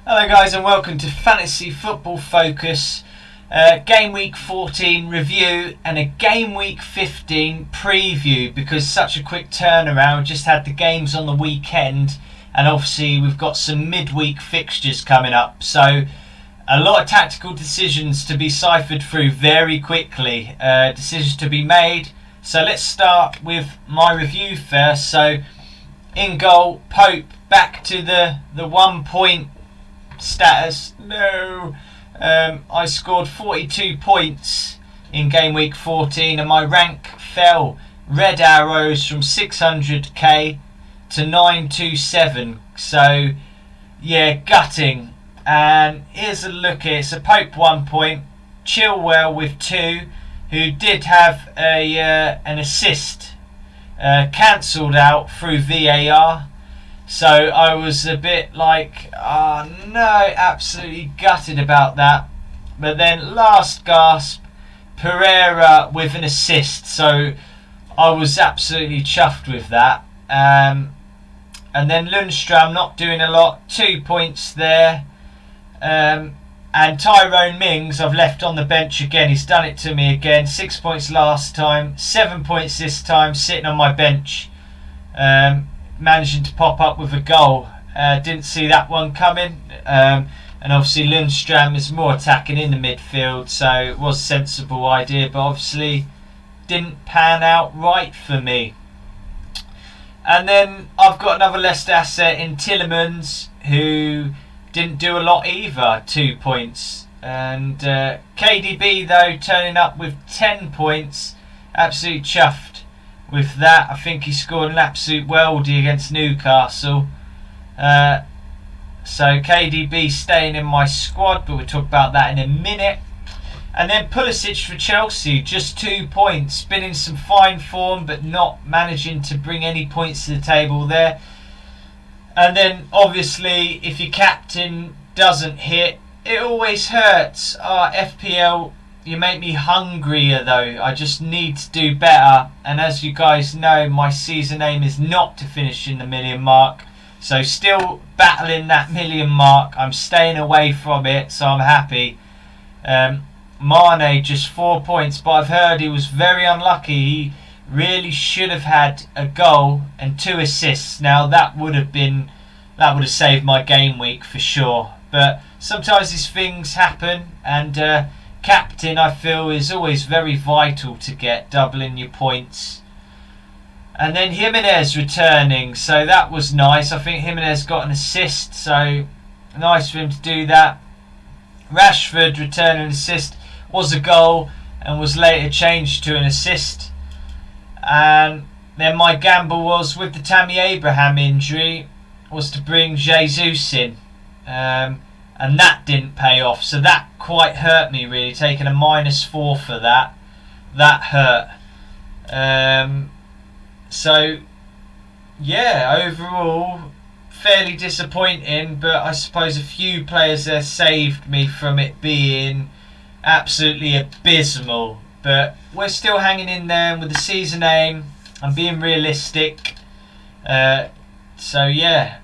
Hello guys and welcome to Fantasy Football Focus, Game Week 14 review and a Game Week 15 preview, because such a quick turnaround. Just had the games on the weekend and obviously we've got some midweek fixtures coming up, so a lot of tactical decisions to be ciphered through very quickly, decisions to be made. So let's start with my review first. So in goal, Pope back to the 1 point status. No, I scored 42 points in game week 14 and my rank fell red arrows from 600k to 927. So yeah, gutting. And here's a look here. So Pope 1 point, Chilwell with 2, who did have an assist cancelled out through VAR. So I was a bit like, oh no, absolutely gutted about that. But then last gasp, Pereira with an assist. So I was absolutely chuffed with that. And then Lundstram not doing a lot, 2 points there. And Tyrone Mings I've left on the bench again. He's done it to me again. 6 points last time, 7 points this time, sitting on my bench. Managing to pop up with a goal. Didn't see that one coming. And obviously Lundstram is more attacking in the midfield, so it was a sensible idea, but obviously didn't pan out right for me. And then I've got another Leicester asset in Tielemans, who didn't do a lot either, 2 points. And KDB though turning up with 10 points, absolutely chuffed with that. I think he scored an absolute worldie against Newcastle. So KDB staying in my squad, but we'll talk about that in a minute. And then Pulisic for Chelsea, just 2 points. Been in some fine form, but not managing to bring any points to the table there. And then obviously if your captain doesn't hit, it always hurts. FPL, you make me hungrier though. I just need to do better. And as you guys know, my season aim is not to finish in the million mark. So still battling that million mark. I'm staying away from it, so I'm happy. Mane just 4 points, but I've heard he was very unlucky. He really should have had a goal and 2 assists. Now that would have saved my game week for sure. But sometimes these things happen, and captain I feel is always very vital to get, doubling your points. And then Jimenez returning, so that was nice. I think Jimenez got an assist, so nice for him to do that. Rashford returning an assist, was a goal and was later changed to an assist. And then my gamble was, with the Tammy Abraham injury, was to bring Jesus in. And that didn't pay off, so that quite hurt me really, taking a -4 for that. That hurt. So yeah, overall fairly disappointing, but I suppose a few players there saved me from it being absolutely abysmal. But we're still hanging in there, and with the season aim, I'm being realistic. So yeah,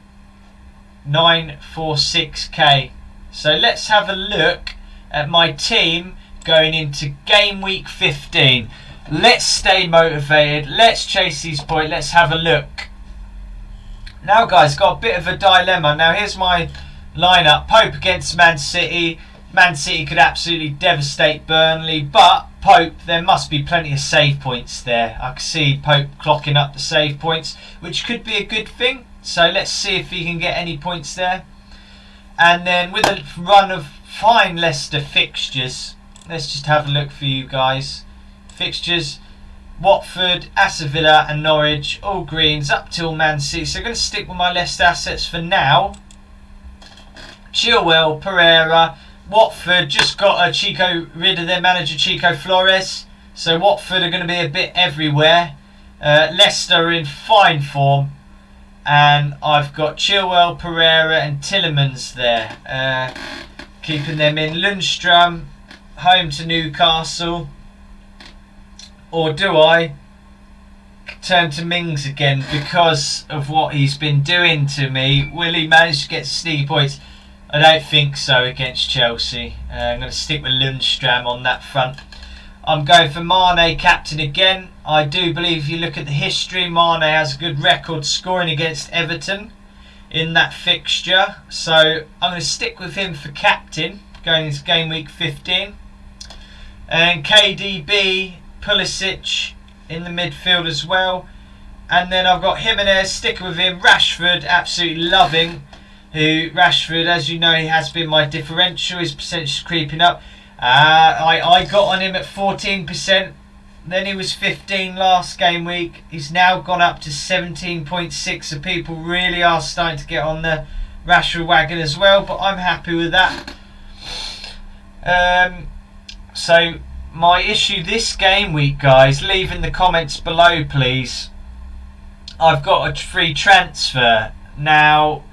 946k. So let's have a look at my team going into game week 15. Let's stay motivated. Let's chase these points. Let's have a look. Now guys, got a bit of a dilemma. Now here's my lineup. Pope against Man City. Man City could absolutely devastate Burnley, but Pope, there must be plenty of save points there. I can see Pope clocking up the save points, which could be a good thing. So let's see if he can get any points there. And then with a run of fine Leicester fixtures, let's just have a look for you guys. Fixtures: Watford, Aston Villa and Norwich, all greens up till Man City. So I'm going to stick with my Leicester assets for now. Chilwell, Pereira. Watford just got rid of their manager Chico Flores. So Watford are going to be a bit everywhere. Leicester are in fine form. And I've got Chilwell, Pereira and Tielemans there. Keeping them in. Lundstram, home to Newcastle. Or do I turn to Mings again because of what he's been doing to me? Will he manage to get sneaky points? I don't think so against Chelsea. I'm going to stick with Lundstram on that front. I'm going for Mane captain again. I do believe if you look at the history, Mane has a good record scoring against Everton in that fixture. So I'm going to stick with him for captain going into game week 15. And KDB, Pulisic in the midfield as well. And then I've got Jimenez, sticking with him. Rashford, absolutely loving. Rashford, as you know, he has been my differential. His percentage is creeping up. I got on him at 14%. Then he was 15 last game week. He's now gone up to 17.6. So people really are starting to get on the Rashford wagon as well. But I'm happy with that. So my issue this game week, guys, leave in the comments below, please. I've got a free transfer. Now,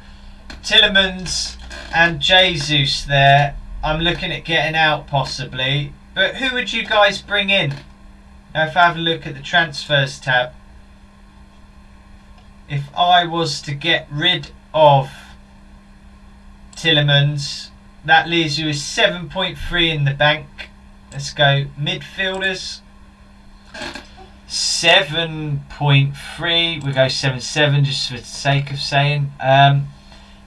Tielemans and Jesus there, I'm looking at getting out possibly. But who would you guys bring in? Now if I have a look at the transfers tab, if I was to get rid of Tielemans, that leaves you with 7.3 in the bank. Let's go midfielders. 7.3. We go 7.7 just for the sake of saying.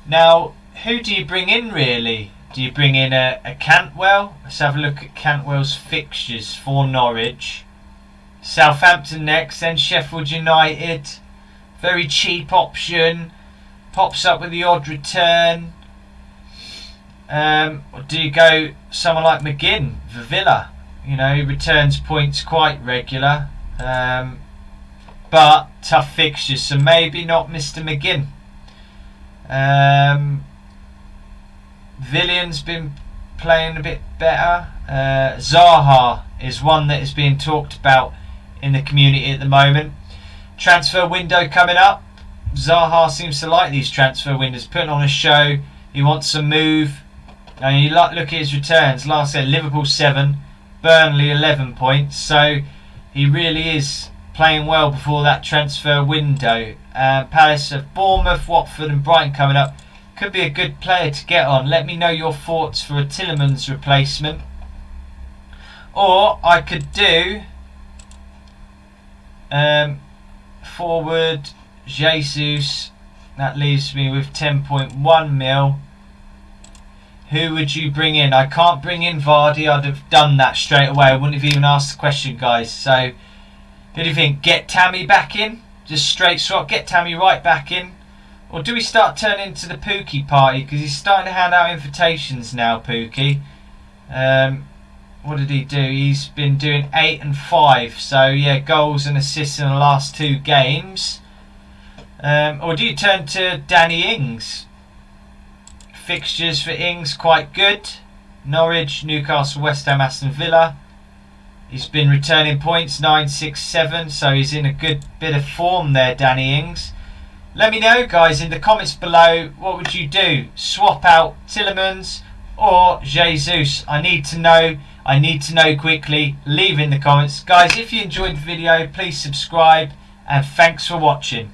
Now, who do you bring in really? Do you bring in a Cantwell? Let's have a look at Cantwell's fixtures for Norwich. Southampton next, then Sheffield United. Very cheap option. Pops up with the odd return. Or do you go someone like McGinn for Villa? You know, he returns points quite regular. But tough fixtures, so maybe not Mr. McGinn. Villian's been playing a bit better. Zaha is one that is being talked about in the community at the moment. Transfer window coming up. Zaha seems to like these transfer windows, putting on a show. He wants a move. And you look at his returns. Last year, Liverpool 7, Burnley 11 points. So he really is playing well before that transfer window. Palace have Bournemouth, Watford and Brighton coming up. Could be a good player to get on. Let me know your thoughts for a Tielemans replacement. Or I could do forward Jesus. That leaves me with 10.1 mil. Who would you bring in? I can't bring in Vardy. I'd have done that straight away. I wouldn't have even asked the question, guys. So, who do you think? Get Tammy back in? Just straight swap. Get Tammy right back in? Or do we start turning into the Pookie party? Because he's starting to hand out invitations now, Pookie. What did he do? He's been doing 8 and 5. So, yeah, goals and assists in the last 2 games. Or do you turn to Danny Ings? Fixtures for Ings quite good. Norwich, Newcastle, West Ham, Aston Villa. He's been returning points 9, 6, 7. So he's in a good bit of form there, Danny Ings. Let me know, guys, in the comments below. What would you do? Swap out Tielemans or Jesus? I need to know. I need to know quickly. Leave in the comments. Guys, if you enjoyed the video, please subscribe. And thanks for watching.